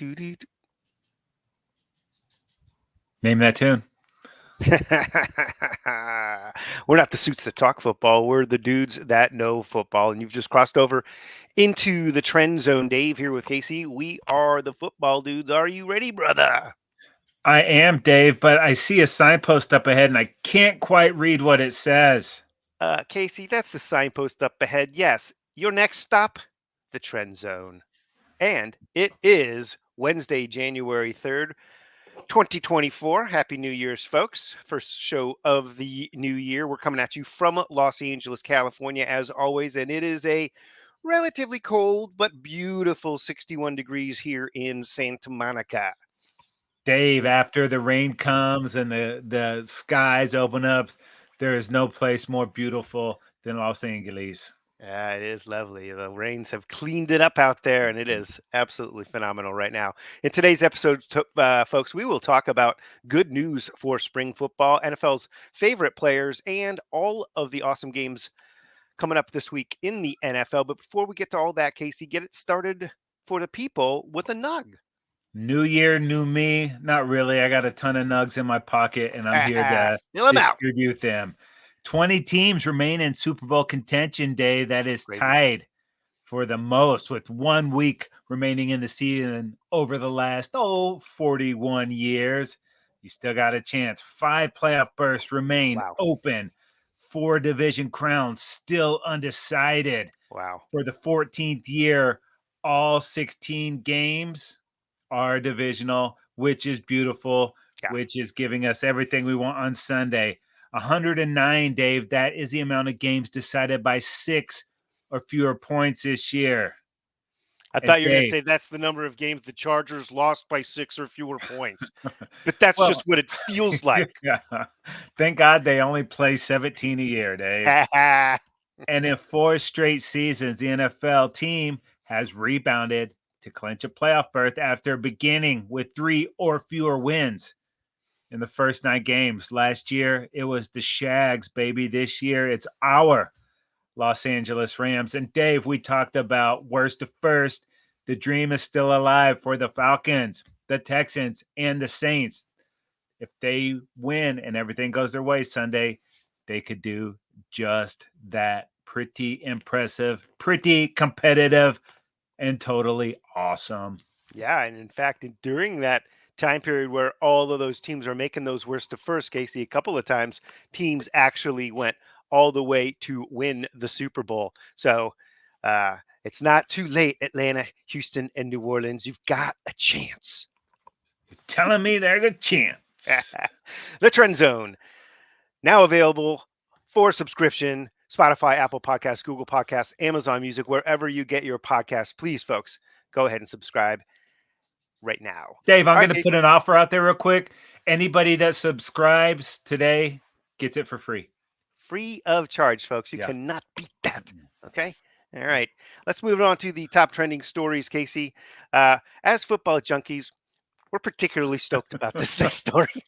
Do-do-do. Name that tune. We're not the suits that talk football. We're the dudes that know football. And you've just crossed over into the trend zone. Dave here with Casey. We are the football dudes. Are you ready, brother? I am, Dave, but I see a signpost up ahead and I can't quite read what it says. Casey, that's the signpost up ahead. Yes, your next stop, the trend zone. And it is Wednesday, January 3rd, 2024. Happy New Year's, folks. First show of the new year. We're coming at you from Los Angeles, California, as always. And it is a relatively cold but beautiful 61 degrees here in Santa Monica. Dave, after the rain comes and the skies open up, there is no place more beautiful than Los Angeles. Yeah, it is lovely. The rains have cleaned it up out there, and it is absolutely phenomenal right now. In today's episode, folks, we will talk about good news for spring football, NFL's favorite players, and all of the awesome games coming up this week in the NFL. But before we get to all that, Casey, get it started for the people with a nug. New year, new me. Not really. I got a ton of nugs in my pocket and I'm here to Spill them out. distribute them. 20 teams remain in Super Bowl contention day. That is Crazy. tied for the most with 1 week remaining in the season over the last 41 years. You still got a chance. 5 playoff berths remain Wow. open. 4 division crowns still undecided. Wow. For the 14th year, all 16 games are divisional, which is beautiful, Yeah. which is giving us everything we want on Sunday. 109, Dave, that is the amount of games decided by 6 or fewer points this year. I And thought you were going to Dave, say that's the number of games the Chargers lost by 6 or fewer points. But that's well, just what it feels like. yeah, thank God they only play 17 a year, Dave. And in 4 straight seasons, the NFL team has rebounded to clinch a playoff berth after beginning with 3 or fewer wins in the first 9 games. Last year, it was the Shags, baby. This year, it's our Los Angeles Rams. And Dave, we talked about worst to first. The dream is still alive for the Falcons, the Texans, and the Saints. If they win and everything goes their way Sunday, they could do just that. Pretty impressive, pretty competitive, and totally awesome. Yeah, and in fact, during that time period where all of those teams are making those worst to first, Casey, a couple of times teams actually went all the way to win the Super Bowl. So it's not too late, Atlanta, Houston, and New Orleans. You've got a chance. You're telling me there's a chance. The Trend Zone, now available for subscription. Spotify, Apple Podcasts, Google Podcasts, Amazon Music, wherever you get your podcasts. Please, folks, go ahead and subscribe right now. Dave, I'm going to put an offer out there real quick. Anybody that subscribes today gets it for free. Free of charge, folks. You cannot beat that. Okay? All right. Let's move on to the top trending stories, Casey. As football junkies, we're particularly stoked about this next story.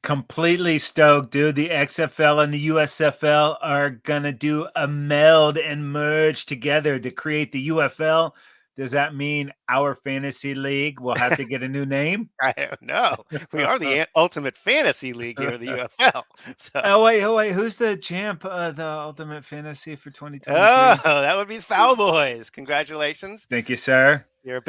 Completely stoked, dude. The XFL and the USFL are going to do a meld and merge together to create the UFL. Does that mean our fantasy league will have to get a new name? I don't know. We are the ultimate fantasy league here, the UFL. So. Oh, wait. Who's the champ, the ultimate fantasy for 2023? Oh, that would be the Foul Boys. Congratulations. Thank you, sir. Your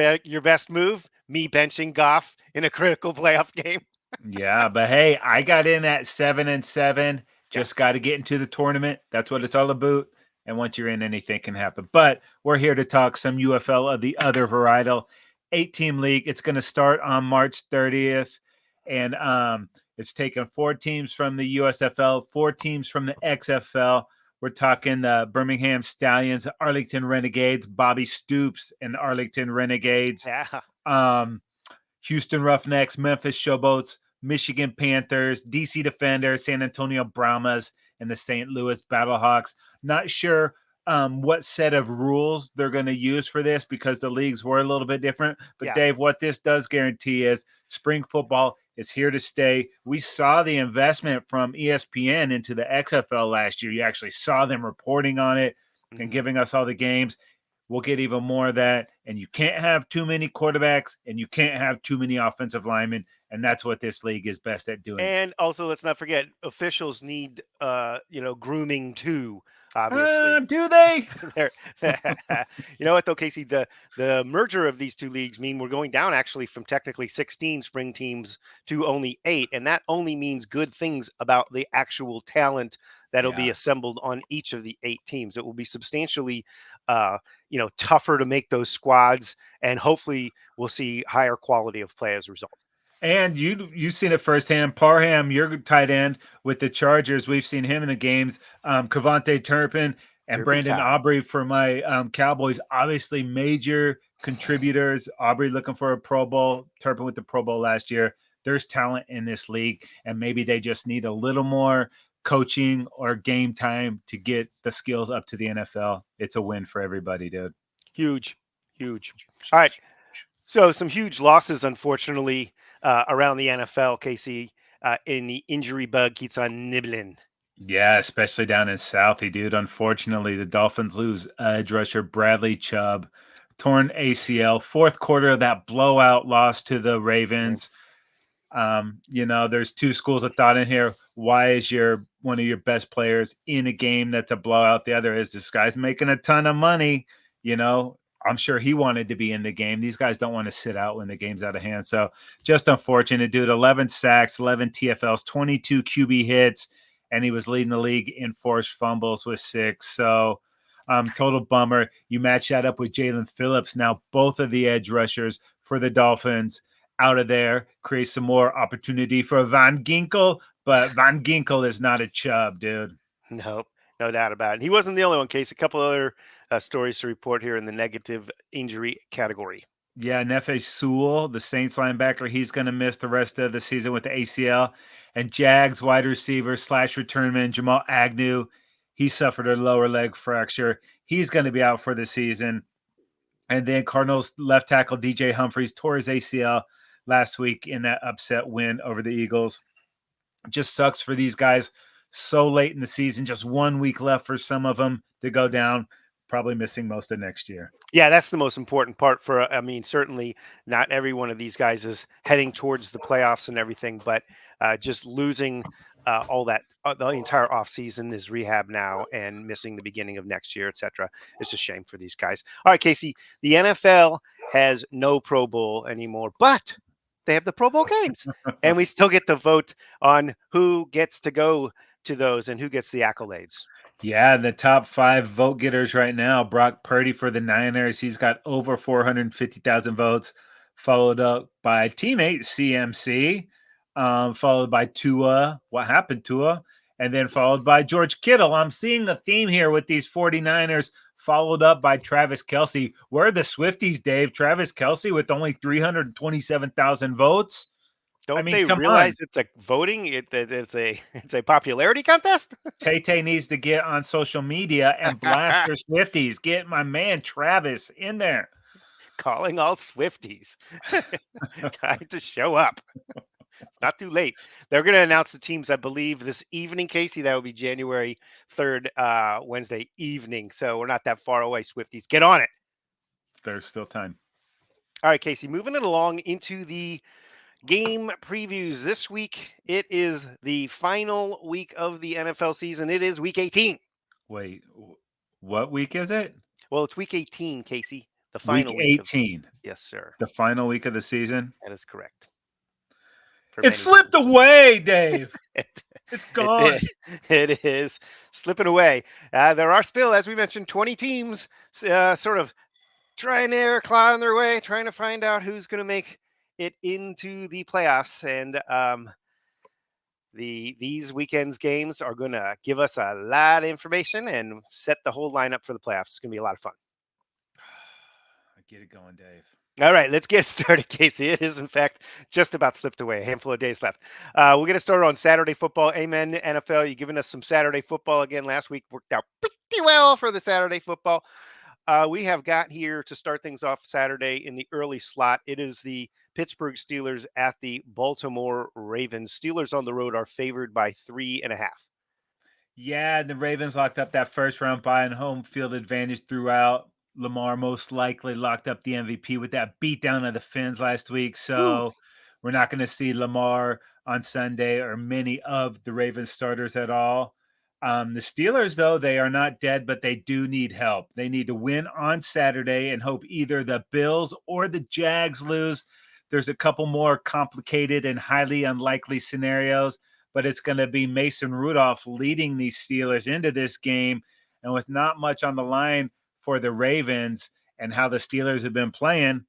best move, me benching Goff in a critical playoff game. Yeah, but hey, I got in at 7-7. Just got to get into the tournament. That's what it's all about. And once you're in, anything can happen. But we're here to talk some UFL of the other varietal 8-team league. It's going to start on March 30th. And it's taken 4 teams from the USFL, 4 teams from the XFL. We're talking the Birmingham Stallions, Arlington Renegades, Bobby Stoops and Arlington Renegades. Yeah. Houston Roughnecks, Memphis Showboats, Michigan Panthers, DC Defenders, San Antonio Brahmas, and the St. Louis Battlehawks. Not sure what set of rules they're going to use for this because the leagues were a little bit different. But Dave, what this does guarantee is spring football is here to stay. We saw the investment from ESPN into the XFL last year. You actually saw them reporting on it and giving us all the games. we'll get even more of that. And you can't have too many quarterbacks and you can't have too many offensive linemen. And that's what this league is best at doing. And also, let's not forget, officials need, grooming too. Obviously, Do they? They're- you know what though, Casey? The merger of these two leagues mean we're going down actually from technically 16 spring teams to only 8, and that only means good things about the actual talent that'll be Yeah. assembled on each of the 8 teams. It will be substantially, tougher to make those squads, and hopefully we'll see higher quality of play as a result. And you've seen it firsthand. Parham, your tight end with the Chargers. We've seen him in the games. Cavante Turpin and Brandon Turpentine. Aubrey for my Cowboys. Obviously, major contributors. Aubrey looking for a Pro Bowl. Turpin with the Pro Bowl last year. There's talent in this league, and maybe they just need a little more coaching or game time to get the skills up to the NFL. It's a win for everybody, dude. Huge, huge. All right. So some huge losses, unfortunately, around the NFL, Casey, in the injury bug keeps on nibbling. Yeah, especially down in Southie, dude. Unfortunately, the Dolphins lose edge rusher Bradley Chubb, torn ACL, fourth quarter of that blowout loss to the Right. Ravens. There's two schools of thought in here. Why is your one of your best players in a game that's a blowout? The other is this guy's making a ton of money. You know, I'm sure he wanted to be in the game. These guys don't want to sit out when the game's out of hand. So just unfortunate, dude. 11 sacks, 11 TFLs, 22 QB hits, and he was leading the league in forced fumbles with 6. So total bummer. You match that up with Jalen Phillips. Now both of the edge rushers for the Dolphins out of there, create some more opportunity for Van Ginkel, but Van Ginkel is not a Chubb, dude. Nope, no doubt about it. He wasn't the only one, Case. A couple other stories to report here in the negative injury category. Yeah, Nefe Sewell, the Saints linebacker, he's going to miss the rest of the season with the ACL. And Jags wide receiver slash returnman Jamal Agnew, he suffered a lower leg fracture. He's going to be out for the season. And then Cardinals left tackle DJ Humphries tore his ACL last week in that upset win over the Eagles. Just sucks for these guys so late in the season, just 1 week left for some of them to go down, probably missing most of next year. Yeah, that's the most important part for, I mean, certainly not every one of these guys is heading towards the playoffs and everything, but just losing all that, the entire offseason is rehab now and missing the beginning of next year, etc. It's a shame for these guys. All right, Casey, the NFL has no Pro Bowl anymore, but they have the Pro Bowl games, and we still get to vote on who gets to go to those and who gets the accolades. Yeah, the top 5 vote getters right now, Brock Purdy for the Niners, he's got over 450,000 votes, followed up by teammate CMC, followed by Tua, what happened Tua, and then followed by George Kittle. I'm seeing a theme here with these 49ers, followed up by Travis Kelce. Where are the Swifties, Dave? Travis Kelce with only 327,000 votes? I Don't mean, they come realize on. it's like voting? It's a it's a popularity contest. Tay needs to get on social media and blast their Swifties. Get my man Travis in there. Calling all Swifties. Time to show up. It's not too late. They're going to announce the teams, I believe, this evening, Casey. That will be January 3rd, Wednesday evening. So we're not that far away, Swifties. Get on it. There's still time. All right, Casey, moving it along into the game previews this week. It is the final week of the NFL season. It is week 18. Wait, what week is it? Well, it's week 18, Casey. The Week final week of. 18, Yes, sir. the final week of the season. That is correct. For It many. slipped away, Dave. It, It's it gone. did. It is slipping away. There are still, as we mentioned, 20 teams sort of trying to climb their way, trying to find out who's going to make it into the playoffs. And these weekend's games are going to give us a lot of information and set the whole lineup for the playoffs. It's going to be a lot of fun. I get it going, Dave. All right, let's get started, Casey. It is, in fact, just about slipped away. A handful of days left. We'll get started on Saturday football. Amen, NFL. You've given us some Saturday football again last week. Worked out pretty well for the Saturday football. We have got here to start things off Saturday in the early slot. It is the Pittsburgh Steelers at the Baltimore Ravens. Steelers on the road are favored by 3.5. Yeah, the Ravens locked up that first round bye and home field advantage throughout. Lamar most likely locked up the MVP with that beatdown of the Finns last week. Whew. So we're not going to see Lamar on Sunday or many of the Ravens starters at all. The Steelers, though, they are not dead, but they do need help. They need to win on Saturday and hope either the Bills or the Jags lose. There's a couple more complicated and highly unlikely scenarios, but it's going to be Mason Rudolph leading these Steelers into this game. And with not much on the line for the Ravens and how the Steelers have been playing,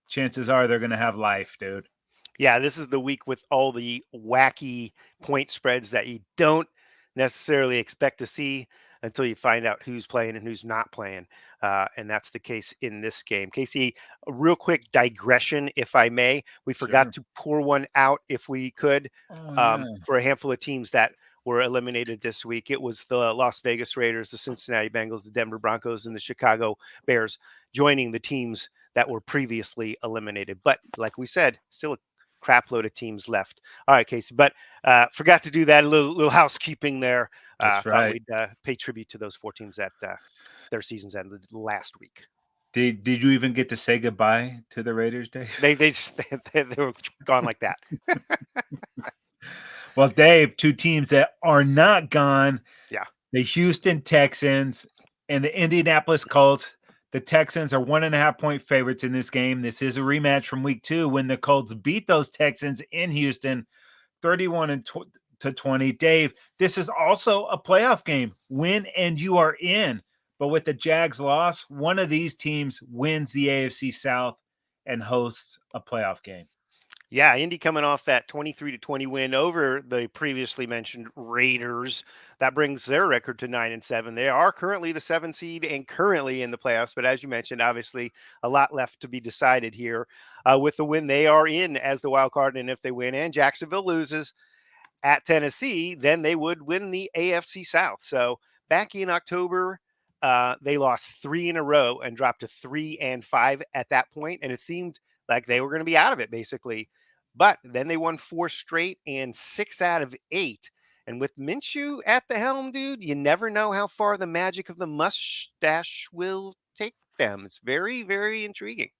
chances are they're going to have life, dude. Yeah, this is the week with all the wacky point spreads that you don't necessarily expect to see until you find out who's playing and who's not playing. And that's the case in this game. Casey, a real quick digression, if I may. We forgot Sure. to pour one out if we could Oh, yeah. for a handful of teams that were eliminated this week. It was the Las Vegas Raiders, the Cincinnati Bengals, the Denver Broncos, and the Chicago Bears joining the teams that were previously eliminated. But like we said, still a crap load of teams left. All right, Casey, but forgot to do that. A little housekeeping there. That's Thought right. we'd pay tribute to those 4 teams that their seasons ended last week. Did you even get to say goodbye to the Raiders, Dave? They were gone like that. Well, Dave, 2 teams that are not gone. Yeah. The Houston Texans and the Indianapolis Colts. The Texans are 1.5-point favorites in this game. This is a rematch from week 2 when the Colts beat those Texans in Houston 31-20. Dave, this is also a playoff game. Win and you are in. But with the Jags loss, one of these teams wins the AFC South and hosts a playoff game. Yeah, Indy coming off that 23-20 win over the previously mentioned Raiders. That brings their record to 9-7. They are currently the 7 seed and currently in the playoffs. But as you mentioned, obviously a lot left to be decided here. With the win, they are in as the wild card. And if they win and Jacksonville loses at Tennessee, then they would win the AFC South. So back in October, they lost 3 in a row and dropped to 3-5 at that point, and it seemed like they were going to be out of it basically. But then they won 4 straight and 6 out of 8. And with Minshew at the helm, dude, you never know how far the magic of the mustache will take them. It's very, very intriguing.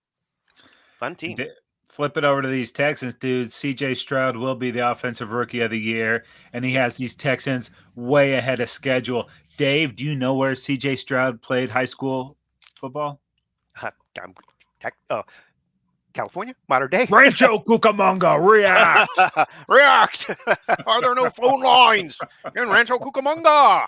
Fun team. Flip it over to these Texans, dude. CJ Stroud will be the offensive rookie of the year, and he has these Texans way ahead of schedule. Dave, do you know where CJ Stroud played high school football? California, modern day. Rancho Cucamonga, react. React. Are there no phone lines in Rancho Cucamonga?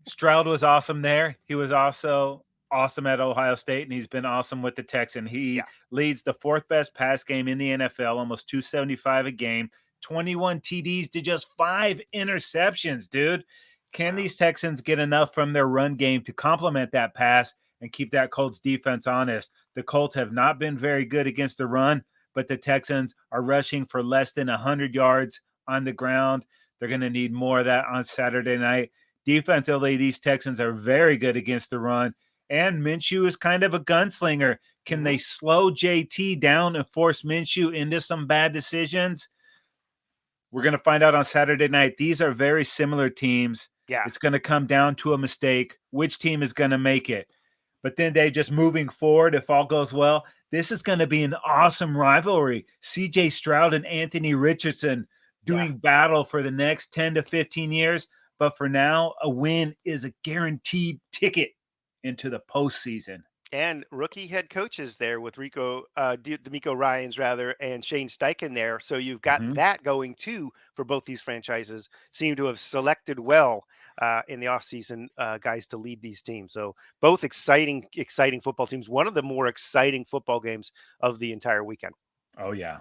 Stroud was awesome there. He was also awesome at Ohio State, and he's been awesome with the Texans. He leads the 4th best pass game in the NFL, almost 275 a game, 21 TDs to just 5 interceptions, dude. Can these Texans get enough from their run game to complement that pass and keep that Colts defense honest? The Colts have not been very good against the run, but the Texans are rushing for less than 100 yards on the ground. They're going to need more of that on Saturday night. Defensively, these Texans are very good against the run, and Minshew is kind of a gunslinger. Can they slow JT down and force Minshew into some bad decisions? We're going to find out on Saturday night. These are very similar teams. Yeah. It's going to come down to a mistake. Which team is going to make it? But then they just moving forward, if all goes well, this is going to be an awesome rivalry. CJ Stroud and Anthony Richardson doing battle for the next 10 to 15 years. But for now, a win is a guaranteed ticket into the postseason. And rookie head coaches there with D'Amico Ryans and Shane Steichen there. So you've got that going too for both these franchises. Seem to have selected well in the offseason guys to lead these teams. So both exciting football teams. One of the more exciting football games of the entire weekend. Oh, yeah.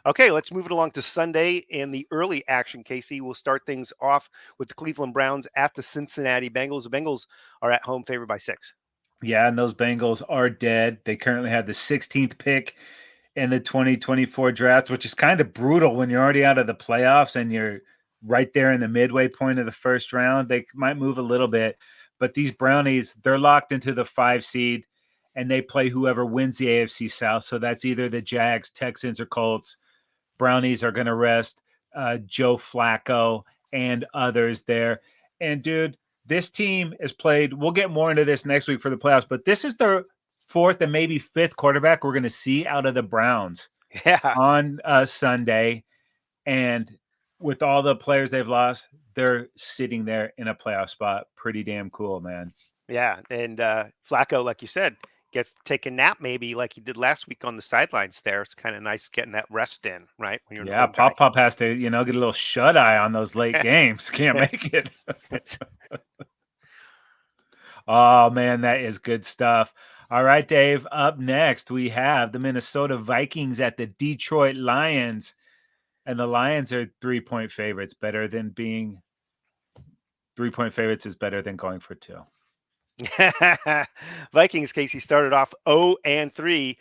Okay, let's move it along to Sunday in the early action, Casey. We'll start things off with the Cleveland Browns at the Cincinnati Bengals. The Bengals are at home favored by 6. Yeah, and those Bengals are dead. They currently have the 16th pick in the 2024 draft, which is kind of brutal when you're already out of the playoffs and you're right there in the midway point of the first round. They might move a little bit, but these Brownies, they're locked into the 5 seed, and they play whoever wins the AFC South. So that's either the Jags, Texans, or Colts. Brownies are going to rest Joe Flacco and others there. And, dude, this team is played. We'll get more into this next week for the playoffs, but this is their fourth and maybe fifth quarterback we're going to see out of the Browns Yeah. on Sunday. And with all the players they've lost, they're sitting there in a playoff spot. Pretty damn cool, man. Yeah. And Flacco, like you said, gets to take a nap maybe like he did last week on the sidelines there. It's kind of nice getting that rest in, right? When you're the Yeah, home guy. Pop has to, get a little shut eye on those late games. Can't make it. Oh, man, that is good stuff. All right, Dave. Up next, we have the Minnesota Vikings at the Detroit Lions. And the Lions are 3-point favorites. Better than being 3-point favorites is better than going for 2. Vikings, Casey, started off 0-3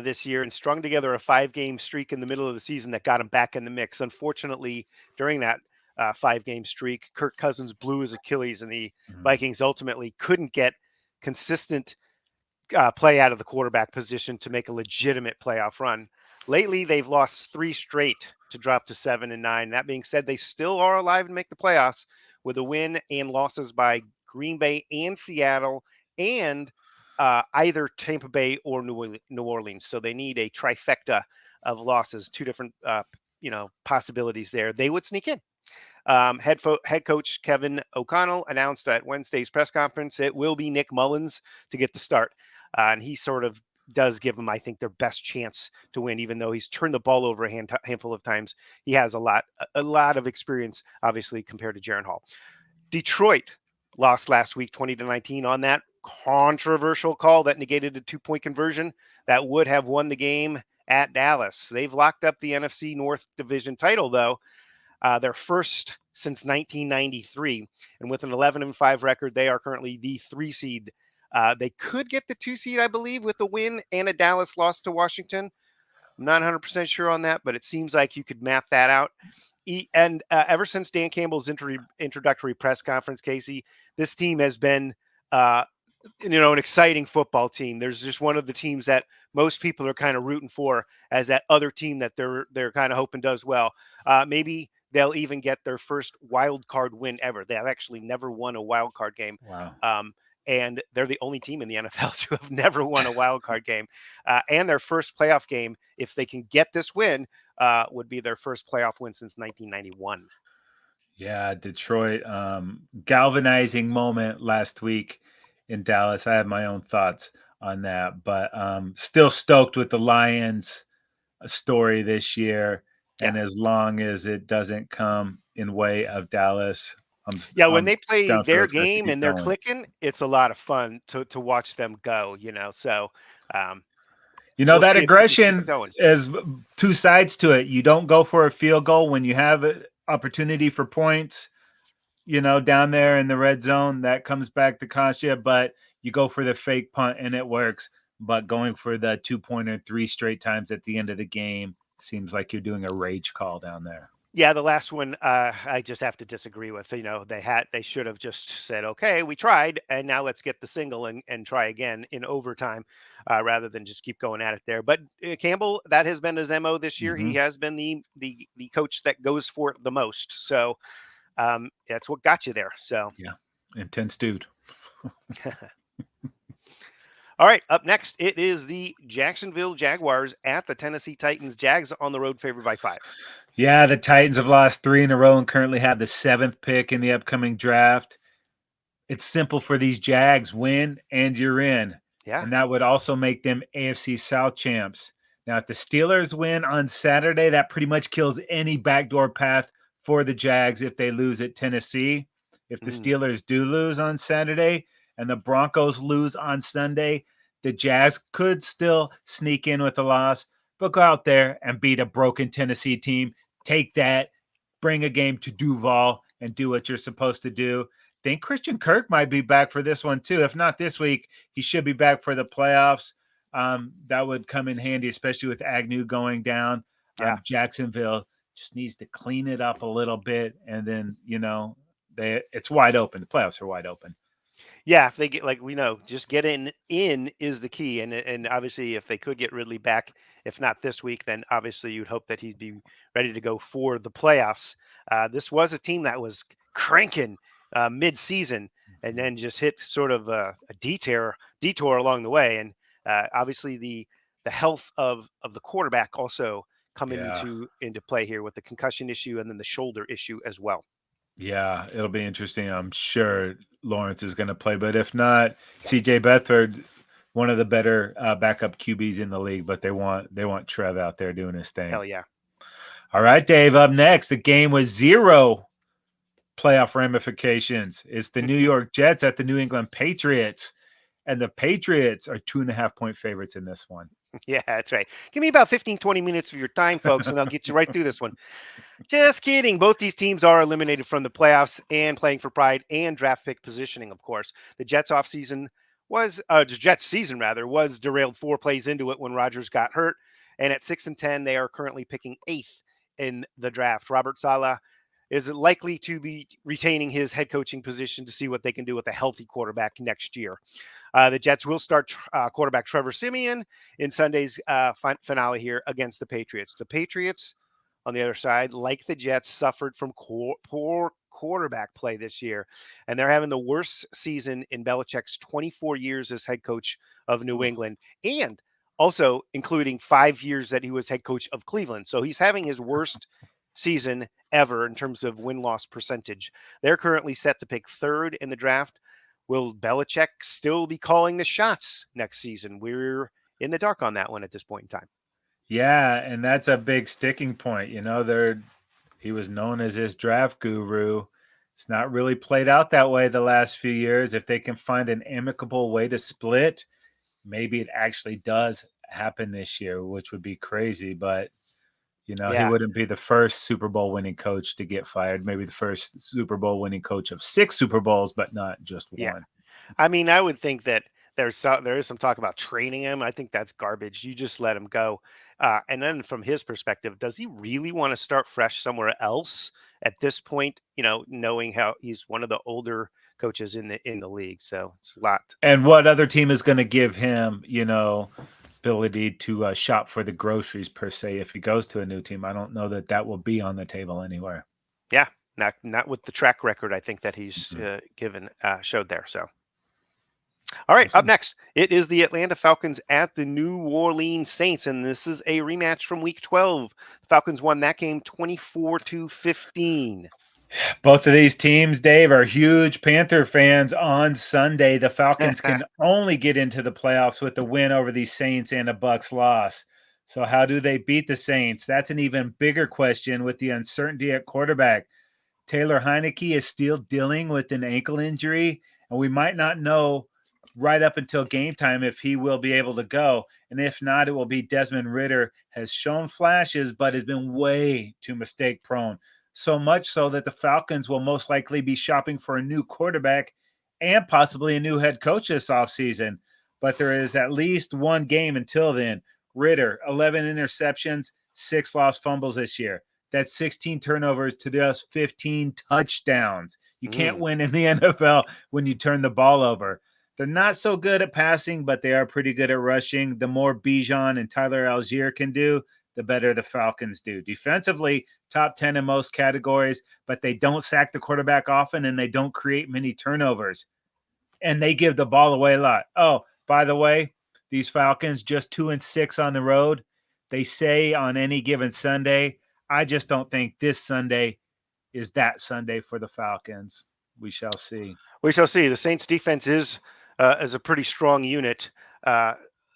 this year and strung together a 5-game streak in the middle of the season that got them back in the mix. Unfortunately, during that 5-game streak, Kirk Cousins blew his Achilles, and the Vikings ultimately couldn't get consistent play out of the quarterback position to make a legitimate playoff run. Lately, they've lost 3 straight to drop to 7-9. That being said, they still are alive and make the playoffs with a win and losses by Green Bay and Seattle and either Tampa Bay or New Orleans. So they need a trifecta of losses, 2 different possibilities there. They would sneak in. Head coach Kevin O'Connell announced at Wednesday's press conference it will be Nick Mullins to get the start. And he sort of does give them, I think, their best chance to win, even though he's turned the ball over a handful of times. He has a lot of experience, obviously, compared to Jaron Hall. Detroit lost last week 20-19 on that controversial call that negated a 2-point conversion that would have won the game at Dallas. They've locked up the NFC North Division title, though. Their first since 1993. And with an 11-5 record, they are currently the 3 seed. They could get the 2 seed, I believe, with a win and a Dallas loss to Washington. I'm not 100% sure on that, but it seems like you could map that out. And ever since Dan Campbell's introductory press conference, Casey, this team has been an exciting football team. There's just one of the teams that most people are kind of rooting for as that other team that they're kind of hoping does well. Maybe they'll even get their first wild card win ever. They have actually never won a wild card game. Wow. And they're the only team in the NFL to have never won a wild card game. And their first playoff game, if they can get this win, would be their first playoff win since 1991. Yeah, Detroit, galvanizing moment last week in Dallas. I have my own thoughts on that, but still stoked with the Lions story this year. And as long as it doesn't come in way of Dallas, when they play down for their those guys to game keep and they're going. clicking, it's a lot of fun to watch them go, So we'll that see if they can keep it aggression going. is 2 sides to it. You don't go for a field goal when you have an opportunity for points, down there in the red zone. That comes back to cost you, but you go for the fake punt and it works. But going for the 2-pointer 3 straight times at the end of the game seems like you're doing a rage call down there. Yeah, the last one I just have to disagree with. They should have just said, okay, we tried, and now let's get the single and try again in overtime, rather than just keep going at it there. But Campbell, that has been his MO this year. He has been the coach that goes for it the most. So that's what got you there. So yeah, intense dude. All right, up next, it is the Jacksonville Jaguars at the Tennessee Titans. Jags on the road, favored by 5. Yeah, the Titans have lost 3 in a row and currently have the 7th pick in the upcoming draft. It's simple for these Jags. Win and you're in. Yeah. And that would also make them AFC South champs. Now, if the Steelers win on Saturday, that pretty much kills any backdoor path for the Jags if they lose at Tennessee. If the Steelers do lose on Saturday and the Broncos lose on Sunday, the Jags could still sneak in with a loss, but go out there and beat a broken Tennessee team. Take that, bring a game to Duval, and do what you're supposed to do. Think Christian Kirk might be back for this one too. If not this week, he should be back for the playoffs. That would come in handy, especially with Agnew going down. Yeah. Jacksonville just needs to clean it up a little bit, and then it's wide open. The playoffs are wide open. Yeah, if they get, like we know, just getting in is the key, and obviously if they could get Ridley back, if not this week, then obviously you'd hope that he'd be ready to go for the playoffs. This was a team that was cranking mid-season and then just hit sort of a detour along the way, and Obviously, the health of the quarterback also come Yeah. into play here with the concussion issue and then the shoulder issue as well. Yeah, it'll be interesting. I'm sure Lawrence is going to play, but if not, CJ Beathard, one of the better backup QBs in the league, but they want Trev out there doing his thing. Hell yeah. All right, Dave, up next, the game with 0 playoff ramifications. It's the New York Jets at the New England Patriots, and the Patriots are 2.5-point favorites in this one. Yeah, that's right. Give me about 15, 20 minutes of your time, folks, and I'll get you right through this one. Just kidding. Both these teams are eliminated from the playoffs and playing for pride and draft pick positioning, of course. The Jets Jets season rather, was derailed 4 plays into it when Rodgers got hurt. And at 6-10, they are currently picking 8th in the draft. Robert Saleh is likely to be retaining his head coaching position to see what they can do with a healthy quarterback next year. The Jets will start quarterback Trevor Siemian in Sunday's finale here against the Patriots. The Patriots, on the other side, like the Jets, suffered from poor quarterback play this year, and they're having the worst season in Belichick's 24 years as head coach of New England, and also including 5 years that he was head coach of Cleveland. So he's having his worst season ever in terms of win-loss percentage. They're currently set to pick 3rd in the draft. Will Belichick still be calling the shots next season? We're in the dark on that one at this point in time. Yeah, and that's a big sticking point. He was known as his draft guru. It's not really played out that way the last few years. If they can find an amicable way to split, maybe it actually does happen this year, which would be crazy. But he wouldn't be the first Super Bowl winning coach to get fired. Maybe the first Super Bowl winning coach of 6 Super Bowls, but not just one. I mean, I would think that there is some talk about training him. I think that's garbage. You just let him go. And then from his perspective, does he really want to start fresh somewhere else at this point? Knowing how he's one of the older coaches in the league, so it's a lot. And what other team is going to give him, ability to shop for the groceries per se if he goes to a new team? I don't know that will be on the table anywhere. Yeah, not with the track record I think that he's showed there. So. All right, up next, it is the Atlanta Falcons at the New Orleans Saints, and this is a rematch from Week 12. The Falcons won that game 24-15. Both of these teams, Dave, are huge Panther fans on Sunday. The Falcons can only get into the playoffs with a win over these Saints and a Bucs loss. So how do they beat the Saints? That's an even bigger question with the uncertainty at quarterback. Taylor Heineke is still dealing with an ankle injury, and we might not know right up until game time if he will be able to go. And if not, it will be Desmond Ridder. Has shown flashes, but has been way too mistake prone. So much so that the Falcons will most likely be shopping for a new quarterback and possibly a new head coach this offseason. But there is at least one game until then. Ridder, 11 interceptions, 6 lost fumbles this year. That's 16 turnovers to just 15 touchdowns. You can't win in the NFL when you turn the ball over. They're not so good at passing, but they are pretty good at rushing. The more Bijan and Tyler Algier can do, the better the Falcons do. Defensively, top 10 in most categories, but they don't sack the quarterback often and they don't create many turnovers. And they give the ball away a lot. Oh, by the way, these Falcons just 2-6 on the road. They say on any given Sunday. I just don't think this Sunday is that Sunday for the Falcons. We shall see. We shall see. The Saints defense is a pretty strong unit.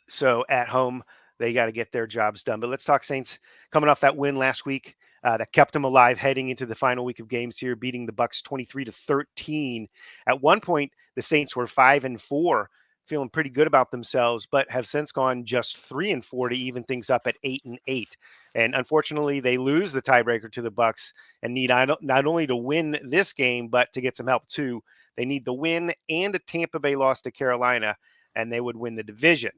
So at home, they got to get their jobs done. But let's talk Saints coming off that win last week that kept them alive heading into the final week of games here, beating the Bucs 23-13. At one point, the Saints were 5-4, feeling pretty good about themselves, but have since gone just 3-4 to even things up at 8-8. And unfortunately, they lose the tiebreaker to the Bucs and need not only to win this game, but to get some help too. They need the win and a Tampa Bay loss to Carolina, and they would win the division.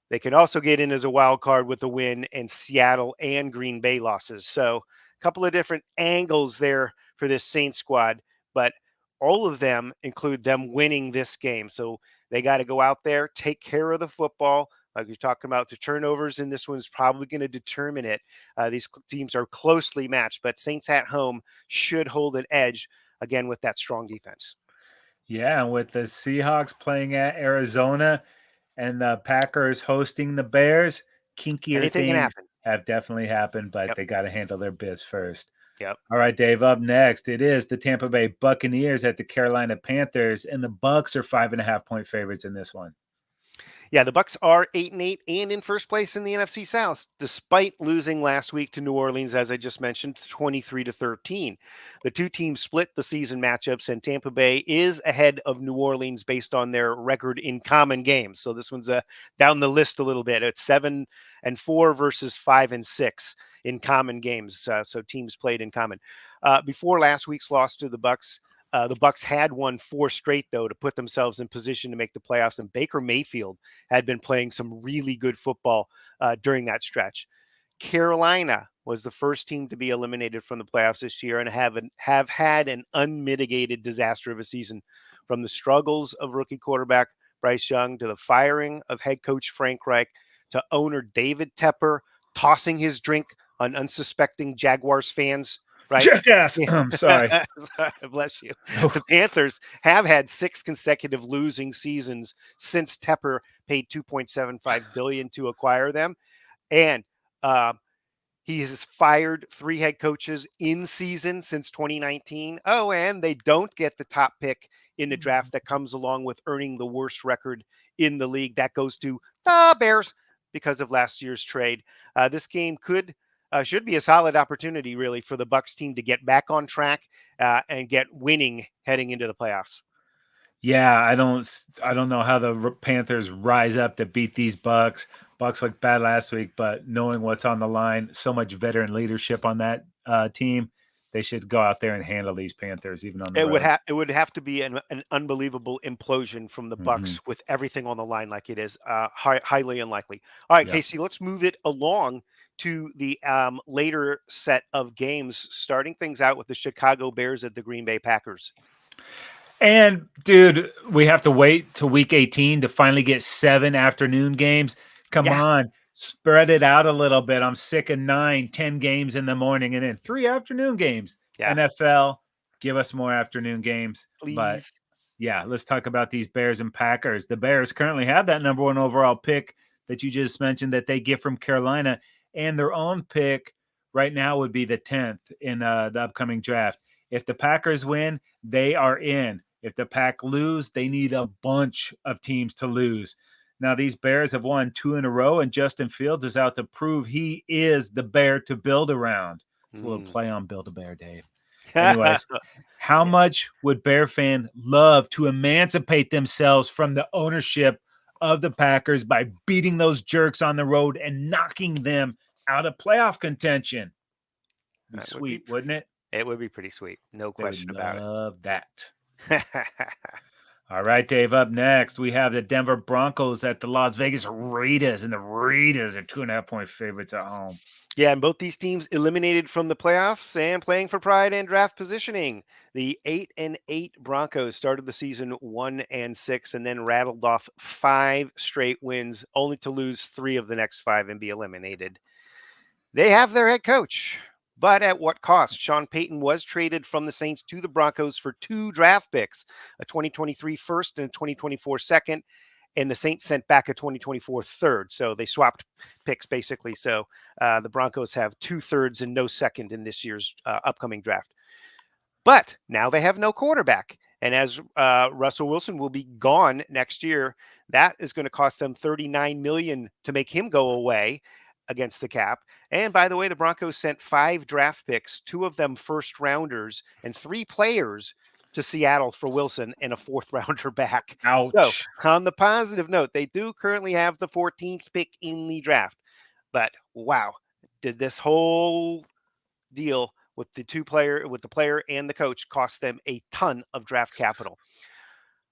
They can also get in as a wild card with a win and Seattle and Green Bay losses. So a couple of different angles there for this Saints squad, but all of them include them winning this game. So they got to go out there, take care of the football. Like you're talking about, the turnovers in this one's probably going to determine it. These teams are closely matched, but Saints at home should hold an edge, again, with that strong defense. Yeah, and with the Seahawks playing at Arizona, And the Packers hosting the Bears, kinkier Anything can things happen. have definitely happened, but Yep. they got to handle their biz first. Yep. All right, Dave, up next, it is the Tampa Bay Buccaneers at the Carolina Panthers, and the Bucks are 5.5-point favorites in this one. Yeah, the Bucks are 8-8 and in first place in the NFC South, despite losing last week to New Orleans, as I just mentioned, 23-13. The two teams split the season matchups, and Tampa Bay is ahead of New Orleans based on their record in common games. So this one's down the list a little bit. It's 7-4 versus 5-6 in common games. So teams played in common. Before last week's loss to the Bucks had won 4 straight, though, to put themselves in position to make the playoffs. And Baker Mayfield had been playing some really good football during that stretch. Carolina was the first team to be eliminated from the playoffs this year and have had an unmitigated disaster of a season, from the struggles of rookie quarterback Bryce Young to the firing of head coach Frank Reich to owner David Tepper tossing his drink on unsuspecting Jaguars fans. Right? Jackass! Yeah. I'm sorry. Bless you. Oh, The Panthers have had 6 consecutive losing seasons since Tepper paid $2.75 billion to acquire them, and um, he has fired 3 head coaches in season since 2019. Oh, and they don't get the top pick in the draft that comes along with earning the worst record in the league. That goes to the Bears because of last year's trade. This game should be a solid opportunity, really, for the Bucks team to get back on track and get winning heading into the playoffs. yeah, I don't know how the Panthers rise up to beat these Bucks. Bucks looked bad last week, but knowing what's on the line, so much veteran leadership on that team, they should go out there and handle these Panthers even on the road. It would have to be an unbelievable implosion from the Hmm. Bucks with everything on the line like it is. Highly unlikely. All right, Yeah. Casey, let's move it along to the later set of games, starting things out with the Chicago Bears at the Green Bay Packers. And dude, we have to wait till week 18 to finally get 7 afternoon games. Come Yeah, on, spread it out a little bit. I'm sick of 9, 10 games in the morning and then 3 afternoon games. yeah, NFL, give us more afternoon games. But please. yeah, let's talk about these Bears and Packers. The Bears currently have that number 1 overall pick that you just mentioned that they get from Carolina, and their own pick right now would be the 10th in the upcoming draft. If the Packers win, they are in. If the Pack lose, they need a bunch of teams to lose. Now, these Bears have won 2 in a row, and Justin Fields is out to prove he is the bear to build around. It's a little Mm. play on Build a Bear, Dave. Anyways, how much would Bear fan love to emancipate themselves from the ownership of the Packers by beating those jerks on the road and knocking them out of playoff contention? Be That would be sweet, wouldn't it? it would be pretty sweet, no They would question about love that. it. All right, Dave, up next, we have the Denver Broncos at the Las Vegas Raiders, and the Raiders are 2.5-point favorites at home. Yeah, and both these teams eliminated from the playoffs and playing for pride and draft positioning. The 8-8 Broncos started the season 1-6 and then rattled off 5 straight wins, only to lose 3 of the next 5 and be eliminated. They have their head coach, but at what cost? Sean Payton was traded from the Saints to the Broncos for 2 draft picks, a 2023 first and a 2024 second, and the Saints sent back a 2024 third. So they swapped picks basically. So the Broncos have 2 thirds and no second in this year's upcoming draft. But now they have no quarterback. And as Russell Wilson will be gone next year, that is going to cost them $39 million to make him go away against the cap. And by the way, the Broncos sent 5 draft picks, 2 of them first rounders, and 3 players to Seattle for Wilson and a 4th rounder back. So Ouch. on the positive note, they do currently have the 14th pick in the draft. But wow, did this whole deal with the player and the coach cost them a ton of draft capital.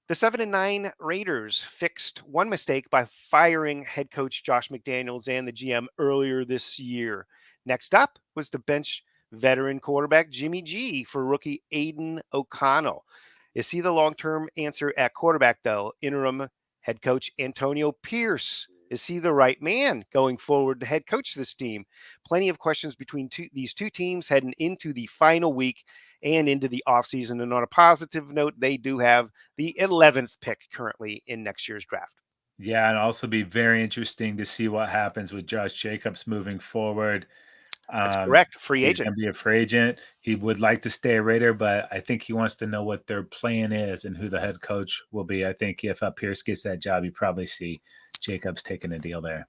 The 7-9 Raiders fixed one mistake by firing head coach Josh McDaniels and the GM earlier this year. Next up was the bench veteran quarterback Jimmy G for rookie Aiden O'Connell. Is he the long-term answer at quarterback, though? Interim head coach Antonio Pierce. Is he the right man going forward to head coach this team? Plenty of questions between these two teams heading into the final week and into the offseason. And on a positive note, they do have the 11th pick currently in next year's draft. Yeah, and also be very interesting to see what happens with Josh Jacobs moving forward. That's correct. Free He's agent. going to be a free agent. He would like to stay a Raider, but I think he wants to know what their plan is and who the head coach will be. I think if Pierce gets that job, you probably see Jacobs taking a deal there.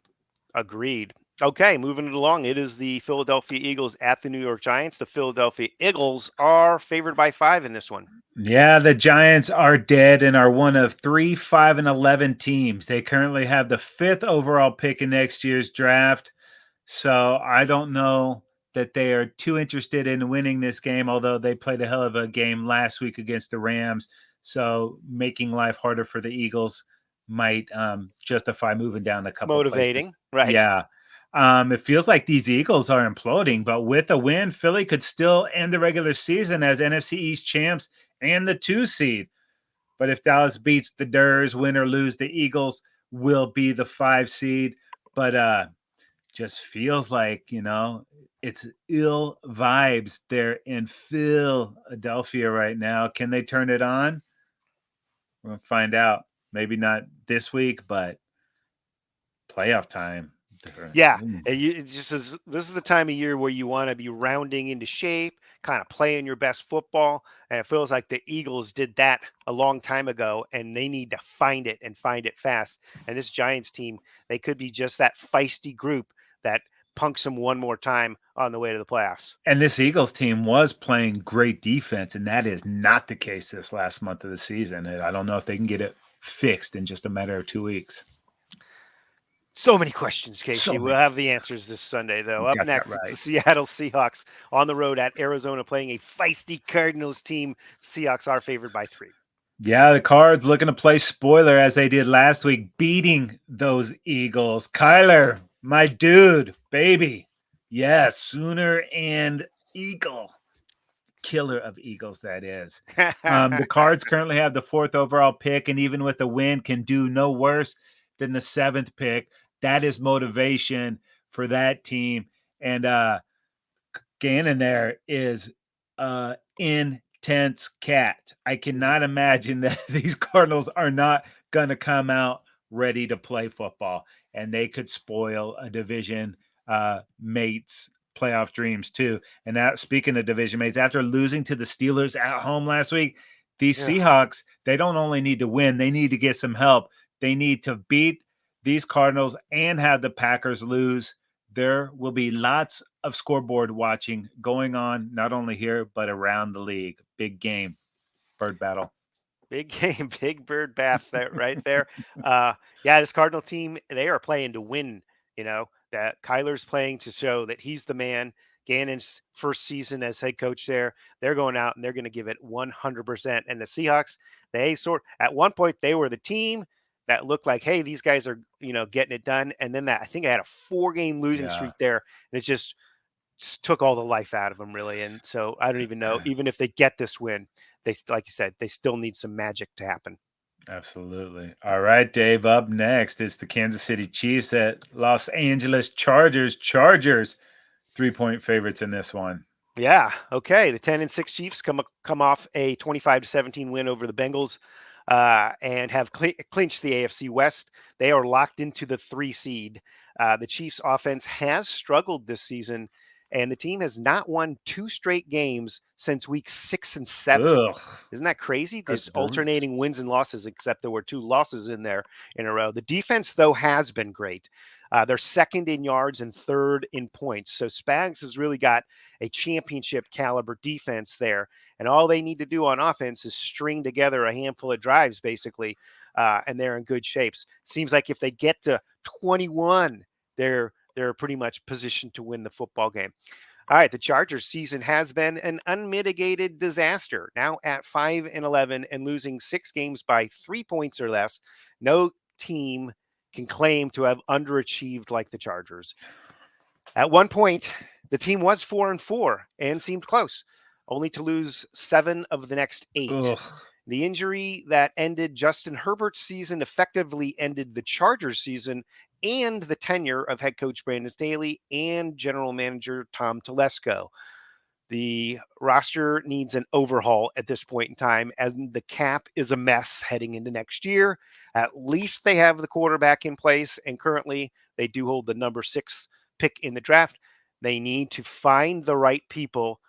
Agreed. Okay, moving it along. It is the Philadelphia Eagles at the New York Giants. The Philadelphia Eagles are favored by 5 in this one. Yeah, the Giants are dead and are one of 3, 5, and 11 teams. They currently have the 5th overall pick in next year's draft. So I don't know that they are too interested in winning this game, although they played a hell of a game last week against the Rams. So making life harder for the Eagles might justify moving down a couple places. Motivating, right? Yeah. It feels like these Eagles are imploding, but with a win, Philly could still end the regular season as NFC East champs and the 2 seed. But if Dallas beats the Durs, win or lose, the Eagles will be the 5 seed. But just feels like, it's ill vibes there in Philadelphia right now. Can they turn it on? We're going to find out. Maybe not this week, but playoff time. Yeah, it's just this is the time of year where you want to be rounding into shape, kind of playing your best football, and it feels like the Eagles did that a long time ago, and they need to find it and find it fast. And this Giants team, they could be just that feisty group that punks them one more time on the way to the playoffs. And this Eagles team was playing great defense, and that is not the case this last month of the season. And I don't know if they can get it fixed in just a matter of 2 weeks. So many questions, Casey. So We'll many. have the answers this Sunday, though. You Up got that next, it's the right. Seattle Seahawks on the road at Arizona playing a feisty Cardinals team. Seahawks are favored by 3. Yeah, the Cards looking to play spoiler as they did last week, beating those Eagles. Kyler, my dude, baby. Yes, Sooner and Eagle. Killer of Eagles, that is. The Cards currently have the 4th overall pick, and even with a win, can do no worse than the 7th pick. That is motivation for that team. And Gannon there is intense cat. I cannot imagine that these Cardinals are not going to come out ready to play football, and they could spoil a division mates playoff dreams too. And that, speaking of division mates, after losing to the Steelers at home last week, these Yeah. Seahawks, they don't only need to win, they need to get some help. They need to beat these Cardinals and have the Packers lose. There will be lots of scoreboard watching going on, not only here, but around the league. Big game, bird battle. Big game, big bird bath there, right there. Yeah, this Cardinal team, they are playing to win. That Kyler's playing to show that he's the man. Gannon's first season as head coach there, they're going out and they're going to give it 100%. And the Seahawks, at one point they were the team that looked like, hey, these guys are getting it done. And then I think I had a 4-game losing Yeah. streak there, and it just took all the life out of them, really. And so I don't even know, even if they get this win, like you said, they still need some magic to happen. Absolutely. All right, Dave. Up next is the Kansas City Chiefs at Los Angeles Chargers. Chargers, 3-point favorites in this one. Yeah. Okay. The 10-6 Chiefs come off a 25-17 win over the Bengals, and have clinched the AFC West. They are locked into the 3 seed. The Chiefs' offense has struggled this season, and the team has not won 2 straight games since week 6 and 7. Ugh. Isn't that crazy? That's Just alternating wins and losses, except there were 2 losses in there in a row. The defense, though, has been great. They're 2nd in yards and 3rd in points. So Spags has really got a championship caliber defense there. And all they need to do on offense is string together a handful of drives, basically, and they're in good shapes. Seems like if they get to 21, they're pretty much positioned to win the football game. All right, the Chargers season has been an unmitigated disaster. Now at 5-11 and losing 6 games by 3 points or less, no team can claim to have underachieved like the Chargers. At one point, the team was 4-4 and seemed close, only to lose 7 of the next 8. Ugh. The injury that ended Justin Herbert's season effectively ended the Chargers season and the tenure of head coach Brandon Staley and general manager Tom Telesco. The roster needs an overhaul at this point in time, as the cap is a mess heading into next year. At least they have the quarterback in place, and currently they do hold the number 6 pick in the draft. They need to find the right people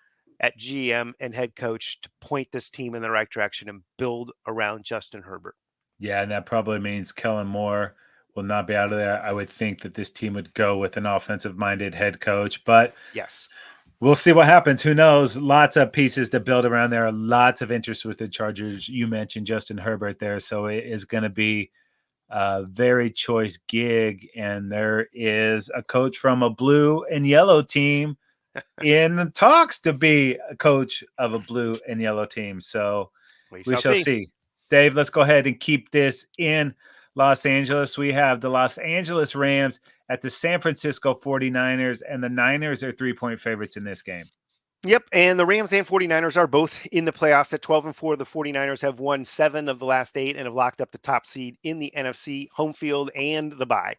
at GM and head coach to point this team in the right direction and build around Justin Herbert. Yeah, and that probably means Kellen Moore will not be out of there. I would think that this team would go with an offensive-minded head coach, but Yes. we'll see what happens. Who knows? Lots of pieces to build around there. Lots of interest with the Chargers. You mentioned Justin Herbert there, so it is going to be a very choice gig. And there is a coach from a blue and yellow team in the talks to be a coach of a blue and yellow team. So We we shall shall see. see. Dave, let's go ahead and keep this in Los Angeles. We have the Los Angeles Rams at the San Francisco 49ers, and the Niners are 3-point favorites in this game. Yep, and the Rams and 49ers are both in the playoffs at 12-4. The 49ers have won 7 of the last 8 and have locked up the top seed in the NFC, home field, and the bye.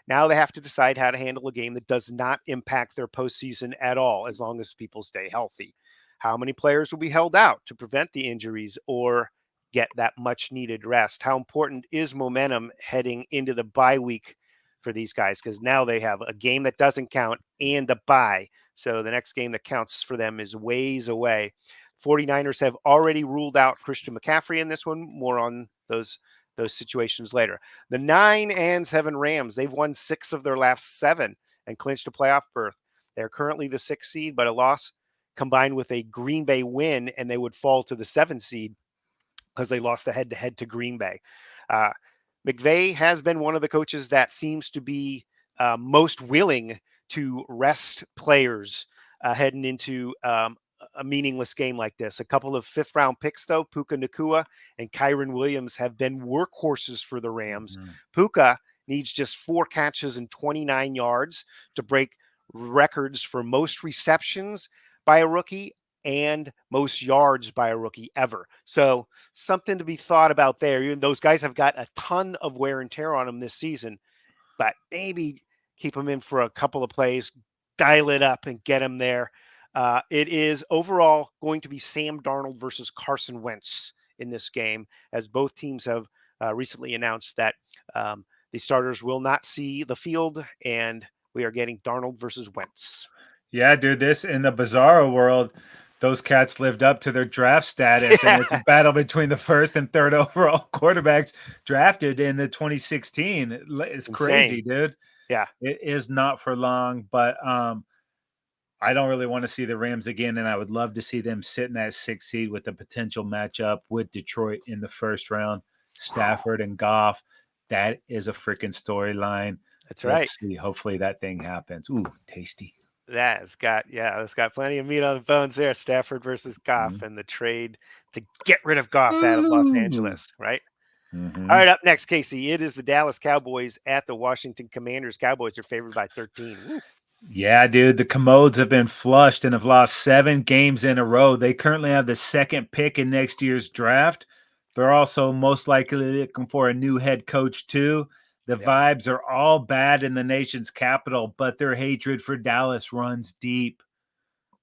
Now they have to decide how to handle a game that does not impact their postseason at all, as long as people stay healthy. How many players will be held out to prevent the injuries or get that much needed rest? How important is momentum heading into the bye week for these guys? Because now they have a game that doesn't count and the bye. So the next game that counts for them is ways away. 49ers have already ruled out Christian McCaffrey in this one. More on those situations later. The 9-7 Rams, they've won 6 of their last 7 and clinched a playoff berth. They're currently the 6th seed, but a loss combined with a Green Bay win, and they would fall to the 7th seed because they lost the head-to-head to Green Bay. McVay has been one of the coaches that seems to be most willing to rest players heading into a meaningless game like this. A couple of 5th-round picks, though, Puka Nacua and Kyron Williams, have been workhorses for the Rams. Mm-hmm. Puka needs just 4 catches and 29 yards to break records for most receptions by a rookie and most yards by a rookie ever. So something to be thought about there. Even those guys have got a ton of wear and tear on them this season, but maybe keep them in for a couple of plays, dial it up and get them there. It is overall going to be Sam Darnold versus Carson Wentz in this game, as both teams have recently announced that the starters will not see the field, and we are getting Darnold versus Wentz. Yeah, dude, this in the Bizarro world, those cats lived up to their draft status, and it's a battle between the 1st and 3rd overall quarterbacks drafted in the 2016. It's crazy, dude. Yeah. It is not for long, but I don't really want to see the Rams again, and I would love to see them sit in that 6th seed with a potential matchup with Detroit in the 1st round. Stafford and Goff. That is a freaking storyline. That's right. Let's see. Hopefully that thing happens. Ooh, tasty. It's got plenty of meat on the bones there. Stafford versus Goff and the trade to get rid of Goff out of Los Angeles, right? Mm-hmm. All right, up next, Casey, it is the Dallas Cowboys at the Washington Commanders. Cowboys are favored by 13. Woo. Yeah, dude, the Commodes have been flushed and have lost 7 games in a row. They currently have the 2nd pick in next year's draft. They're also most likely looking for a new head coach, too. The vibes are all bad in the nation's capital, but their hatred for Dallas runs deep.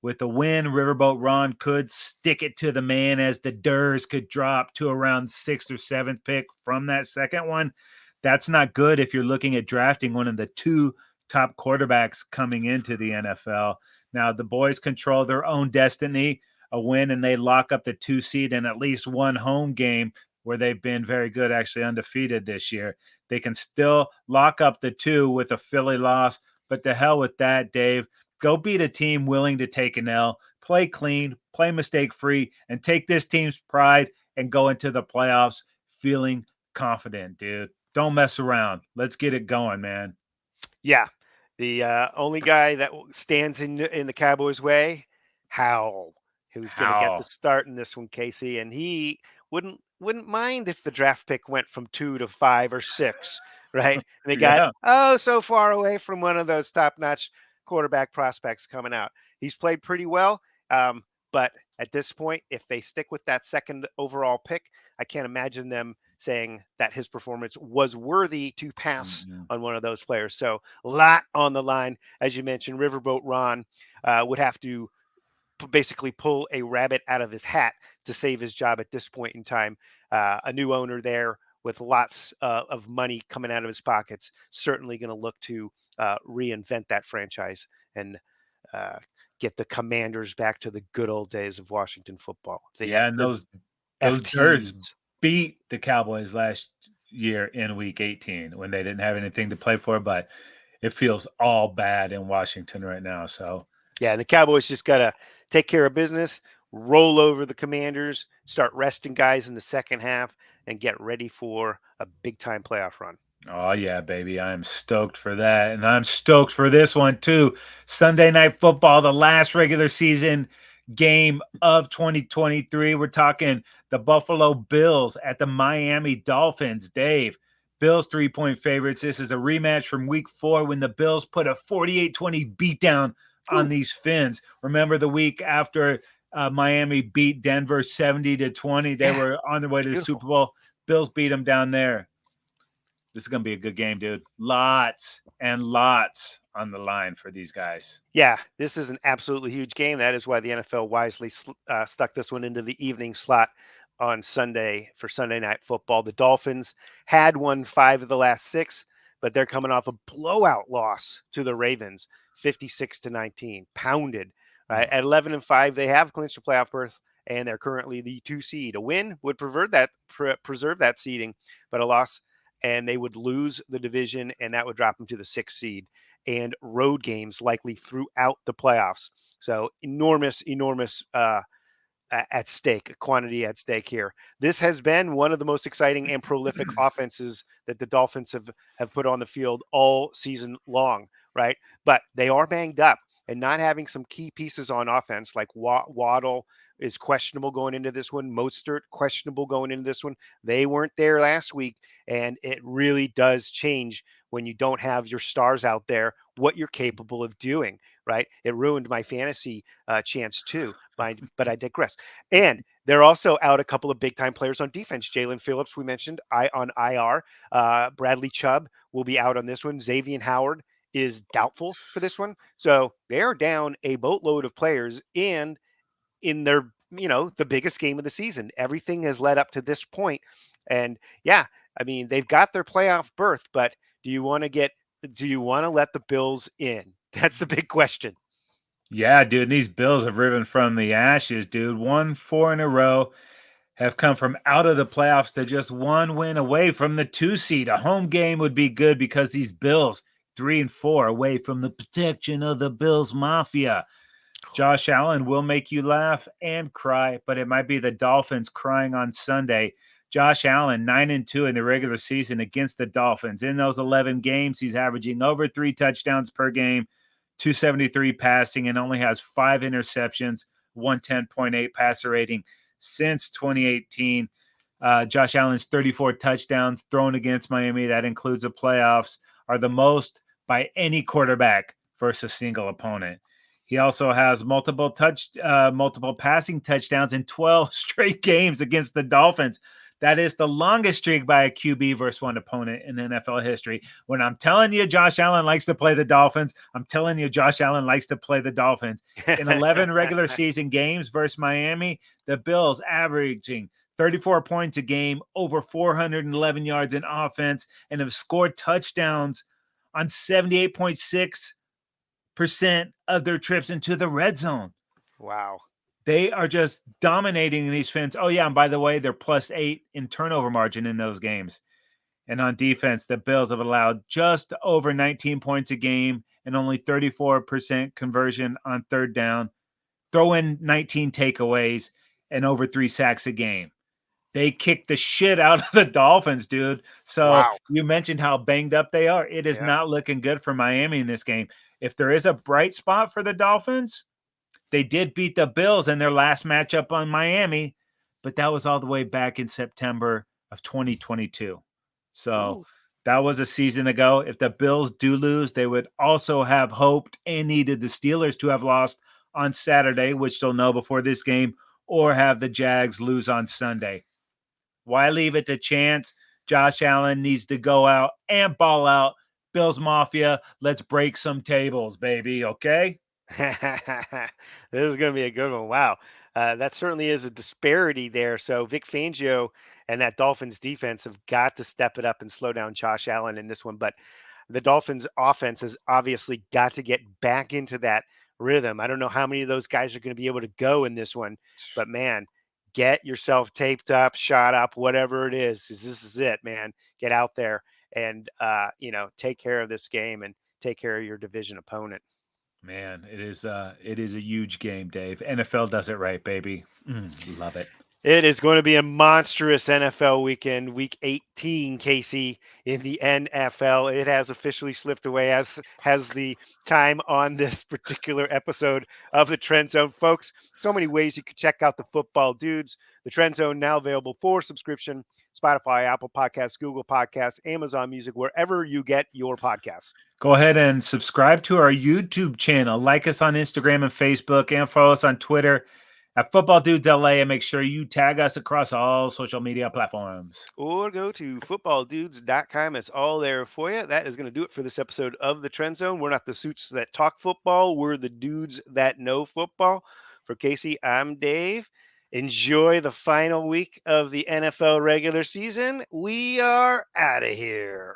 With a win, Riverboat Ron could stick it to the man, as the Durs could drop to around 6th or 7th pick from that second one. That's not good if you're looking at drafting one of the 2 top quarterbacks coming into the NFL. Now, the boys control their own destiny. A win and they lock up the 2 seed in at least one home game, where they've been very good, actually undefeated this year. They can still lock up the 2 with a Philly loss, but to hell with that, Dave. Go beat a team willing to take an L, play clean, play mistake-free, and take this team's pride and go into the playoffs feeling confident, dude. Don't mess around. Let's get it going, man. Yeah. The only guy that stands in the Cowboys' way, Howell, who's going to get the start in this one, Casey, and he wouldn't mind if the draft pick went from 2 to 5 or 6, right? And they got so far away from one of those top-notch quarterback prospects coming out. He's played pretty well, but at this point, if they stick with that 2nd overall pick, I can't imagine them saying that his performance was worthy to pass on one of those players. So a lot on the line. As you mentioned, Riverboat Ron would have to basically pull a rabbit out of his hat to save his job at this point in time. A new owner there with lots of money coming out of his pockets, certainly going to look to reinvent that franchise and uh, get the Commanders back to the good old days of Washington football. Yeah, and The those birds FTs. beat the Cowboys last year in Week 18 when they didn't have anything to play for, but it feels all bad in Washington right now. So Yeah, and the Cowboys just got to take care of business, roll over the Commanders, start resting guys in the second half, and get ready for a big time playoff run. oh, yeah, baby. I'm stoked for that. And I'm stoked for this one, too. Sunday Night Football, the last regular season game of 2023. We're talking the Buffalo Bills at the Miami Dolphins. Dave, Bills 3-point favorites. This is a rematch from week 4 when the Bills put a 48-20 beatdown on these Fins. Remember the week after Miami beat Denver 70-20? They were on their way to the Beautiful. Super Bowl. Bills beat them down there. This is going to be a good game, dude. Lots and lots on the line for these guys. Yeah, this is an absolutely huge game. That is why the NFL wisely stuck this one into the evening slot on Sunday for Sunday Night Football. The Dolphins had won 5 of the last 6, but they're coming off a blowout loss to the Ravens, 56-19, pounded. Right at 11-5, they have clinched a playoff berth, and they're currently the 2 seed. A win would preserve that seeding, but a loss, and they would lose the division, and that would drop them to the 6th seed. And road games likely throughout the playoffs. So enormous at stake, quantity at stake here. This has been one of the most exciting and prolific offenses that the Dolphins have put on the field all season long, right? But they are banged up, and not having some key pieces on offense like Waddle is questionable going into this one. Mostert questionable going into this one. They weren't there last week, and it really does change when you don't have your stars out there, what you're capable of doing, right? It ruined my fantasy chance too, but I digress. And they're also out a couple of big time players on defense. Jalen Phillips, we mentioned, on IR. Bradley Chubb will be out on this one. Xavier Howard is doubtful for this one. So they're down a boatload of players and in their, the biggest game of the season. Everything has led up to this point. And yeah, I mean, they've got their playoff berth, but do you want to let the Bills in? That's the big question. Yeah, dude. These Bills have risen from the ashes, dude. 1-4 in a row. Have come from out of the playoffs to just 1 win away from the 2 seed. A home game would be good because these Bills 3-4 away from the protection of the Bills Mafia. Josh Allen will make you laugh and cry, but it might be the Dolphins crying on Sunday. Josh Allen 9-2 in the regular season against the Dolphins. In those 11 games, he's averaging over 3 touchdowns per game, 273 passing, and only has 5 interceptions, 110.8 passer rating since 2018. Josh Allen's 34 touchdowns thrown against Miami, that includes the playoffs, are the most by any quarterback versus a single opponent. He also has multiple passing touchdowns in 12 straight games against the Dolphins. That is the longest streak by a QB versus one opponent in NFL history. When I'm telling you Josh Allen likes to play the Dolphins, I'm telling you Josh Allen likes to play the Dolphins. In 11 regular season games versus Miami, the Bills averaging 34 points a game, over 411 yards in offense, and have scored touchdowns on 78.6% of their trips into the red zone. Wow. They are just dominating these Fins. Oh, yeah, and by the way, they're +8 in turnover margin in those games. And on defense, the Bills have allowed just over 19 points a game and only 34% conversion on third down. Throw in 19 takeaways and over 3 sacks a game. They kicked the shit out of the Dolphins, dude. So Wow. you mentioned how banged up they are. It is Yeah. not looking good for Miami in this game. If there is a bright spot for the Dolphins, they did beat the Bills in their last matchup on Miami, but that was all the way back in September of 2022. So Ooh. that was a season ago. If the Bills do lose, they would also have hoped and needed the Steelers to have lost on Saturday, which they'll know before this game, or have the Jags lose on Sunday. Why leave it to chance? Josh Allen needs to go out and ball out. Bills Mafia, let's break some tables, baby, okay? This is going to be a good one. Wow. That certainly is a disparity there. So Vic Fangio and that Dolphins defense have got to step it up and slow down Josh Allen in this one. But the Dolphins offense has obviously got to get back into that rhythm. I don't know how many of those guys are going to be able to go in this one, but man, get yourself taped up, shot up, whatever it is. 'Cause this is it, man. Get out there and take care of this game and take care of your division opponent. Man, it is a huge game, Dave. NFL does it right, baby. Love it. It is going to be a monstrous NFL weekend, week 18, Casey, in the NFL. It has officially slipped away, as has the time on this particular episode of the Trend Zone. Folks, so many ways you can check out the football dudes. The Trend Zone now available for subscription. Spotify, Apple Podcasts, Google Podcasts, Amazon Music, wherever you get your podcasts. Go ahead and subscribe to our YouTube channel. Like us on Instagram and Facebook, and follow us on Twitter at Football Dudes LA, and make sure you tag us across all social media platforms. Or go to footballdudes.com. It's all there for you. That is going to do it for this episode of the Trend Zone. We're not the suits that talk football, we're the dudes that know football. For Casey, I'm Dave. Enjoy the final week of the NFL regular season. We are out of here.